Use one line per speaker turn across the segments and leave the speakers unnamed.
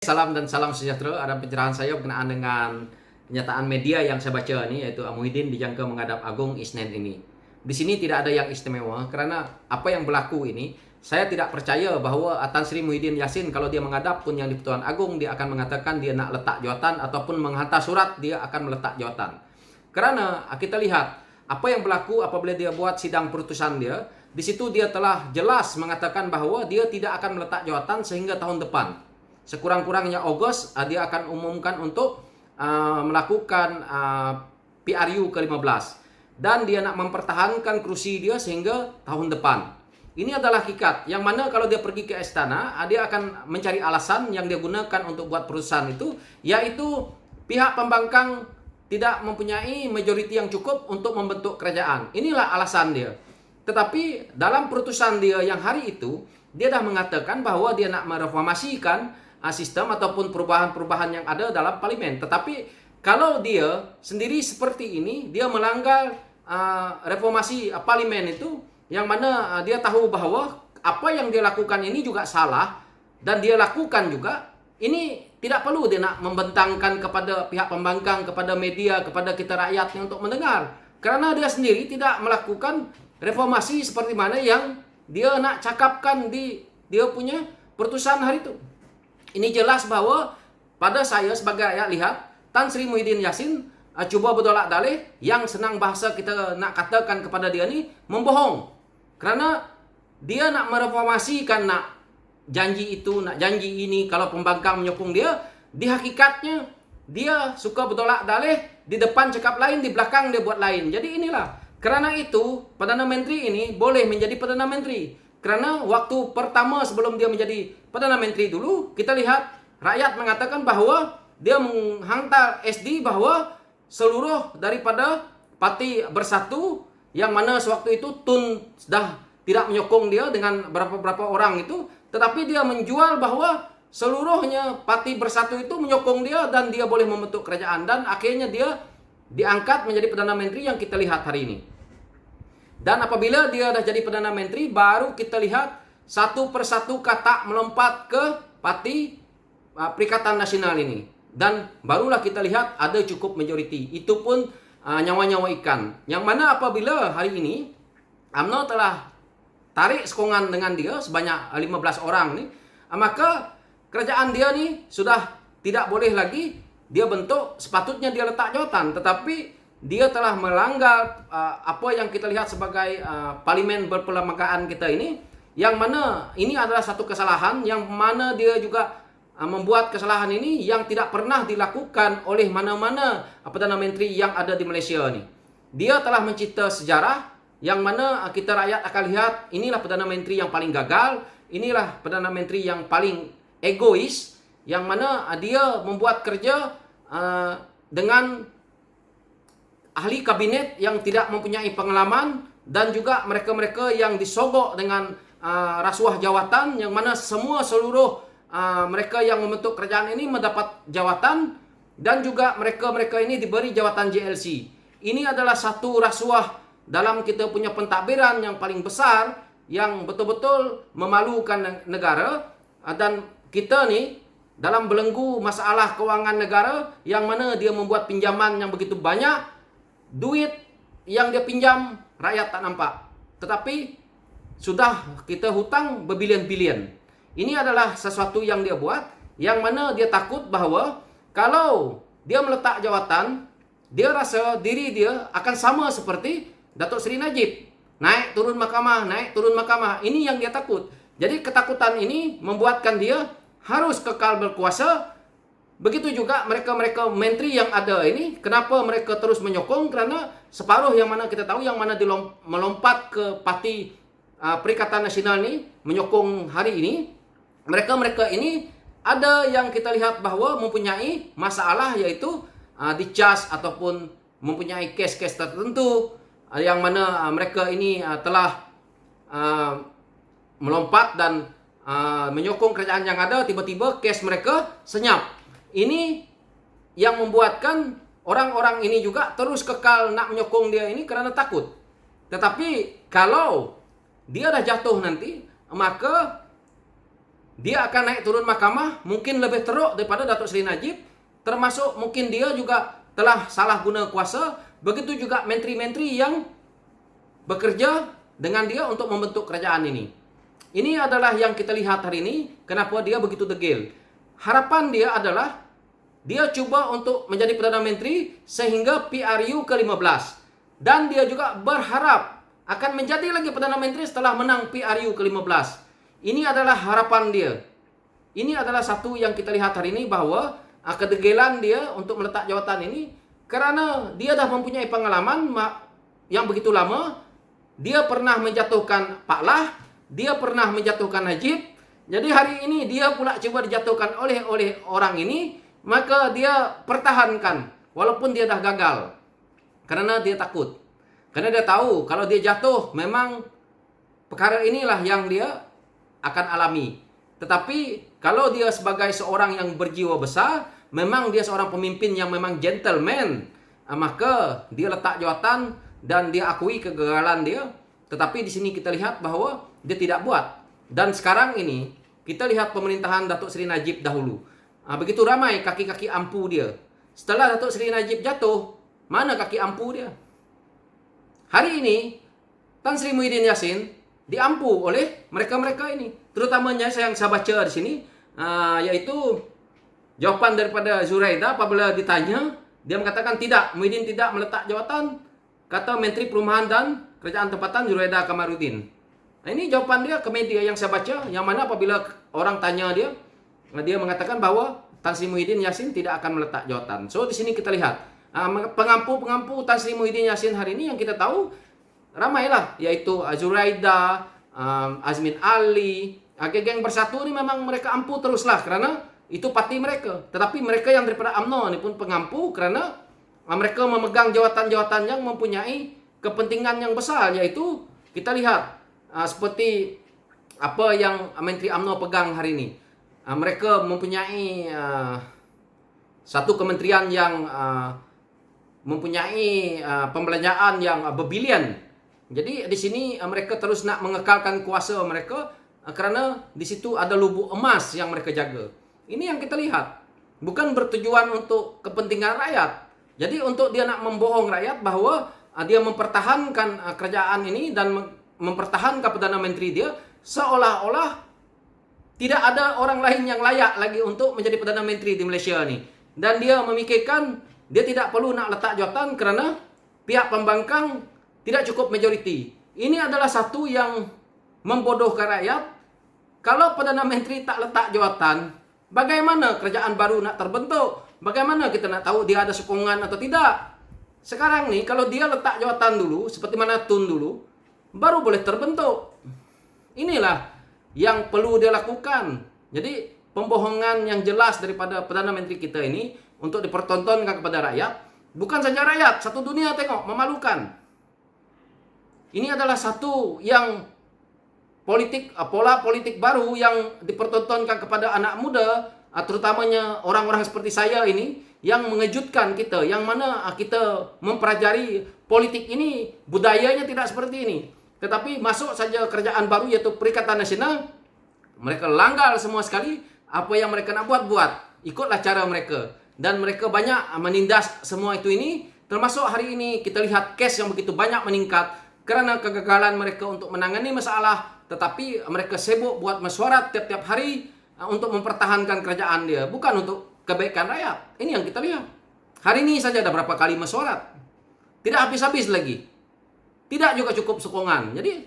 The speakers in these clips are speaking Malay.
Salam dan salam sejahtera. Ada pencerahan saya berkenaan dengan pernyataan media yang saya baca ini, yaitu Muhyiddin dijangka menghadap Agung Isnin ini. Di sini tidak ada yang istimewa karena apa yang berlaku ini, saya tidak percaya bahwa Tan Sri Muhyiddin Yassin kalau dia menghadap pun yang di Pertuan Agung dia akan mengatakan dia nak letak jawatan ataupun menghantar surat dia akan meletak jawatan. Karena kita lihat apa yang berlaku apabila dia buat sidang putusan dia, di situ dia telah jelas mengatakan bahwa dia tidak akan meletak jawatan sehingga tahun depan. Sekurang-kurangnya Agustus dia akan umumkan untuk melakukan PRU ke-15. Dan dia nak mempertahankan kursi dia sehingga tahun depan. Ini adalah hakikat. Yang mana kalau dia pergi ke istana, dia akan mencari alasan yang dia gunakan untuk buat perusahaan itu, yaitu pihak pembangkang tidak mempunyai majoriti yang cukup untuk membentuk kerajaan. Inilah alasan dia. Tetapi dalam putusan dia yang hari itu, dia dah mengatakan bahwa dia nak mereformasikan sistem ataupun perubahan-perubahan yang ada dalam parlimen. Tetapi kalau dia sendiri seperti ini, dia melanggar reformasi parlimen itu, yang mana dia tahu bahwa apa yang dia lakukan ini juga salah, dan dia lakukan juga, ini tidak perlu dia nak membentangkan kepada pihak pembangkang, kepada media, kepada kita rakyatnya untuk mendengar. Karena dia sendiri tidak melakukan reformasi seperti mana yang dia nak cakapkan di dia punya putusan hari itu. Ini jelas bahwa pada saya sebagai rakyat lihat, Tan Sri Muhyiddin Yassin cuba bertolak dalih, yang senang bahasa kita nak katakan kepada dia ni membohong. Karena dia nak mereformasikan, nak janji itu, nak janji ini, kalau pembangkang menyokong dia, di hakikatnya dia suka bertolak dalih, di depan cakap lain, di belakang dia buat lain. Jadi inilah, karena itu Perdana Menteri ini boleh menjadi Perdana Menteri. Karena waktu pertama sebelum dia menjadi Perdana Menteri dulu, kita lihat rakyat mengatakan bahwa dia menghantar SD bahwa seluruh daripada Parti Bersatu, yang mana sewaktu itu Tun sudah tidak menyokong dia dengan berapa-berapa orang itu, tetapi dia menjual bahwa seluruhnya Parti Bersatu itu menyokong dia dan dia boleh membentuk kerajaan. Dan akhirnya dia diangkat menjadi Perdana Menteri yang kita lihat hari ini. Dan apabila dia dah jadi Perdana Menteri, baru kita lihat satu persatu kata melompat ke Parti Perikatan Nasional ini. Dan barulah kita lihat ada cukup majoriti. Itu pun nyawa-nyawa ikan. Yang mana apabila hari ini UMNO telah tarik sokongan dengan dia sebanyak 15 orang ni, maka kerajaan dia ni sudah tidak boleh lagi dia bentuk, sepatutnya dia letak jawatan. Tetapi dia telah melanggar apa yang kita lihat sebagai parlimen berperlembagaan kita ini, yang mana ini adalah satu kesalahan, yang mana dia juga membuat kesalahan ini yang tidak pernah dilakukan oleh mana-mana Perdana Menteri yang ada di Malaysia ini. Dia telah mencipta sejarah yang mana kita rakyat akan lihat, inilah Perdana Menteri yang paling gagal, inilah Perdana Menteri yang paling egois, yang mana dia membuat kerja dengan ahli kabinet yang tidak mempunyai pengalaman, dan juga mereka-mereka yang disogok dengan rasuah jawatan, yang mana seluruh mereka yang membentuk kerajaan ini mendapat jawatan, dan juga mereka-mereka ini diberi jawatan JLC. Ini adalah satu rasuah dalam kita punya pentadbiran yang paling besar, yang betul-betul memalukan negara. Dan kita ni dalam belenggu masalah kewangan negara, yang mana dia membuat pinjaman yang begitu banyak, duit yang dia pinjam rakyat tak nampak, tetapi sudah kita hutang berbilion-bilion. Ini adalah sesuatu yang dia buat, yang mana dia takut bahwa kalau dia meletak jawatan, dia rasa diri dia akan sama seperti Datuk Seri Najib, naik turun mahkamah, naik turun mahkamah. Ini yang dia takut. Jadi ketakutan ini membuatkan dia harus kekal berkuasa. Begitu juga mereka-mereka menteri yang ada ini, kenapa mereka terus menyokong? Karena separuh yang mana kita tahu, yang mana melompat ke Parti Perikatan Nasional ini, menyokong hari ini, mereka-mereka ini ada yang kita lihat bahwa mempunyai masalah, yaitu dicas ataupun mempunyai kes-kes tertentu, yang mana mereka ini telah melompat dan menyokong kerajaan yang ada, tiba-tiba kes mereka senyap. Ini yang membuatkan orang-orang ini juga terus kekal nak menyokong dia ini kerana takut. Tetapi kalau dia dah jatuh nanti, maka dia akan naik turun mahkamah mungkin lebih teruk daripada Datuk Seri Najib, termasuk mungkin dia juga telah salah guna kuasa, begitu juga menteri-menteri yang bekerja dengan dia untuk membentuk kerajaan ini. Ini adalah yang kita lihat hari ini, kenapa dia begitu degil. Harapan dia adalah dia cuba untuk menjadi Perdana Menteri sehingga PRU ke-15. Dan dia juga berharap akan menjadi lagi Perdana Menteri setelah menang PRU ke-15. Ini adalah harapan dia. Ini adalah satu yang kita lihat hari ini, bahwa kedegilan dia untuk meletak jawatan ini karena dia dah mempunyai pengalaman yang begitu lama. Dia pernah menjatuhkan Pak Lah, dia pernah menjatuhkan Najib. Jadi hari ini dia pula cuba dijatuhkan oleh orang ini, maka dia pertahankan walaupun dia dah gagal. Karena dia takut. Karena dia tahu kalau dia jatuh memang perkara inilah yang dia akan alami. Tetapi kalau dia sebagai seorang yang berjiwa besar, memang dia seorang pemimpin yang memang gentleman, maka dia letak jawatan dan dia akui kegagalan dia. Tetapi di sini kita lihat bahwa dia tidak buat. Dan sekarang ini kita lihat pemerintahan Datuk Seri Najib dahulu. Begitu ramai kaki-kaki ampu dia. Setelah Datuk Seri Najib jatuh, mana kaki ampu dia? Hari ini Tan Sri Muhyiddin Yassin diampu oleh mereka-mereka ini. Terutamanya yang saya baca di sini, yaitu jawapan daripada Zuraida apabila ditanya, dia mengatakan tidak, Muhyiddin tidak meletak jawatan, kata Menteri Perumahan dan Kerajaan Tempatan Zuraida Kamarudin. Nah, ini jawapan dia ke media yang saya baca, yang mana apabila orang tanya dia, dia mengatakan bahwa Tan Sri Muhyiddin Yassin tidak akan meletak jawatan. So di sini kita lihat pengampu-pengampu Tan Sri Muhyiddin Yassin hari ini yang kita tahu ramailah, yaitu Zuraida, Azmin Ali, geng Bersatu ni memang mereka ampu teruslah kerana itu parti mereka. Tetapi mereka yang daripada UMNO ni pun pengampu kerana mereka memegang jawatan-jawatan yang mempunyai kepentingan yang besar, yaitu kita lihat seperti apa yang Menteri UMNO pegang hari ini. Mereka mempunyai satu kementerian yang mempunyai pembelanjaan yang berbilion. Jadi di sini mereka terus nak mengekalkan kuasa mereka kerana di situ ada lubuk emas yang mereka jaga. Ini yang kita lihat. Bukan bertujuan untuk kepentingan rakyat. Jadi untuk dia nak membohong rakyat bahawa dia mempertahankan kerajaan ini dan mempertahankan Perdana Menteri dia, seolah-olah tidak ada orang lain yang layak lagi untuk menjadi Perdana Menteri di Malaysia ni. Dan dia memikirkan dia tidak perlu nak letak jawatan kerana pihak pembangkang tidak cukup majoriti. Ini adalah satu yang membodohkan rakyat. Kalau Perdana Menteri tak letak jawatan, bagaimana kerajaan baru nak terbentuk? Bagaimana kita nak tahu dia ada sokongan atau tidak? Sekarang ni kalau dia letak jawatan dulu, seperti mana Tun dulu, baru boleh terbentuk. Inilah yang perlu dia lakukan. Jadi pembohongan yang jelas daripada Perdana Menteri kita ini untuk dipertontonkan kepada rakyat. Bukan saja rakyat, satu dunia tengok, memalukan. Ini adalah satu yang pola politik baru yang dipertontonkan kepada anak muda, terutamanya orang-orang seperti saya ini, yang mengejutkan kita, yang mana kita mempelajari politik ini, budayanya tidak seperti ini. Tetapi masuk saja kerajaan baru iaitu Perikatan Nasional, mereka langgar semua sekali, apa yang mereka nak buat, ikutlah cara mereka. Dan mereka banyak menindas semua itu ini, termasuk hari ini kita lihat kes yang begitu banyak meningkat, kerana kegagalan mereka untuk menangani masalah, tetapi mereka sibuk buat mesyuarat tiap-tiap hari untuk mempertahankan kerajaan dia, bukan untuk kebaikan rakyat. Ini yang kita lihat. Hari ini saja ada berapa kali mesyuarat. Tidak habis-habis lagi. Tidak juga cukup sokongan. Jadi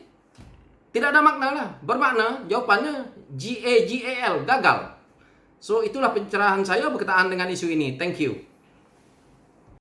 tidak ada makna lah. Bermakna jawapannya GAGAL, gagal. So itulah pencerahan saya berkaitan dengan isu ini. Thank you.